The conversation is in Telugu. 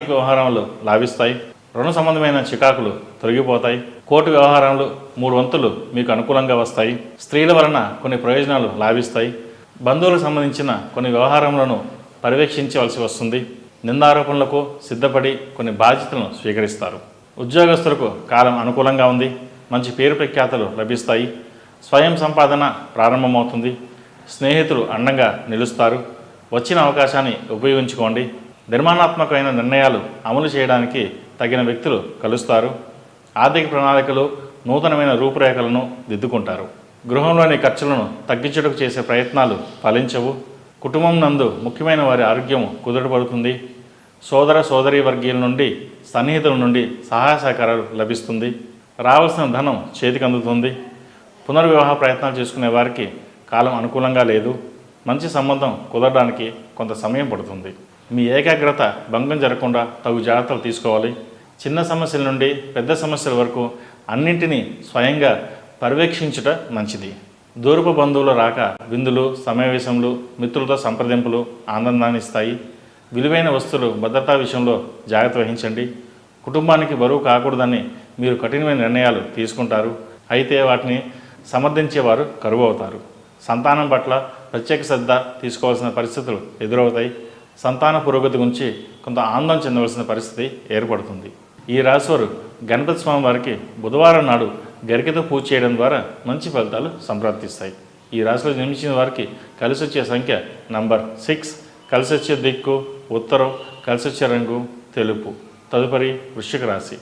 వ్యవహారాలు లాభిస్తాయి. రుణ సంబంధమైన చికాకులు తొలగిపోతాయి. కోర్టు వ్యవహారాలు 3 వంతులు మీకు అనుకూలంగా వస్తాయి. స్త్రీల వలన కొన్ని ప్రయోజనాలు లాభిస్తాయి. బంధువులకు సంబంధించిన కొన్ని వ్యవహారములను పర్యవేక్షించవలసి వస్తుంది. నిందారోపణలకు సిద్ధపడి కొన్ని బాధ్యతలను స్వీకరిస్తారు. ఉద్యోగస్తులకు కాలం అనుకూలంగా ఉంది. మంచి పేరు ప్రఖ్యాతలు లభిస్తాయి. స్వయం సంపాదన ప్రారంభమవుతుంది. స్నేహితులు అండంగా నిలుస్తారు. వచ్చిన అవకాశాన్ని ఉపయోగించుకోండి. నిర్మాణాత్మకమైన నిర్ణయాలు అమలు చేయడానికి తగిన వ్యక్తులు కలుస్తారు. ఆర్థిక ప్రణాళికలు నూతనమైన రూపురేఖలను దిద్దుకుంటారు. గృహంలోని ఖర్చులను తగ్గించుటకు చేసే ప్రయత్నాలు ఫలించవు. కుటుంబం నందు ముఖ్యమైన వారి ఆరోగ్యం కుదుటపడుతుంది. సోదర సోదరీ వర్గీయుల నుండి సన్నిహితుల నుండి సహాయ సహకారాలు లభిస్తుంది. రావాల్సిన ధనం చేతికి అందుతుంది. పునర్వివాహ ప్రయత్నాలు చేసుకునే వారికి కాలం అనుకూలంగా లేదు. మంచి సంబంధం కుదరడానికి కొంత సమయం పడుతుంది. మీ ఏకాగ్రత భంగం జరగకుండా తగు జాగ్రత్తలు తీసుకోవాలి. చిన్న సమస్యల నుండి పెద్ద సమస్యల వరకు అన్నింటినీ స్వయంగా పర్యవేక్షించుట మంచిది. దూరపు బంధువుల రాక, విందులు, సమావేశములు, మిత్రులతో సంప్రదింపులు ఆనందాన్ని ఇస్తాయి. విలువైన వస్తువులు భద్రతా విషయంలో జాగ్రత్త వహించండి. కుటుంబానికి బరువు కాకూడదని మీరు కఠినమైన నిర్ణయాలు తీసుకుంటారు. అయితే వాటిని సమర్థించేవారు కరువు అవుతారు. సంతానం పట్ల ప్రత్యేక శ్రద్ధ తీసుకోవాల్సిన పరిస్థితులు ఎదురవుతాయి. సంతాన పురోగతి గురించి కొంత ఆందోళన చెందవలసిన పరిస్థితి ఏర్పడుతుంది. ఈ రాశివారు గణపతి స్వామి వారికి బుధవారం నాడు గరికతో పూజ చేయడం ద్వారా మంచి ఫలితాలు సంప్రాప్తిస్తాయి. ఈ రాశిలో జన్మించిన వారికి కలిసి వచ్చే సంఖ్య నంబర్ 6, కలిసి వచ్చే దిక్కు ఉత్తరం, కలిసి వచ్చే రంగు తెలుపు. తదుపరి వృశ్చిక రాశి.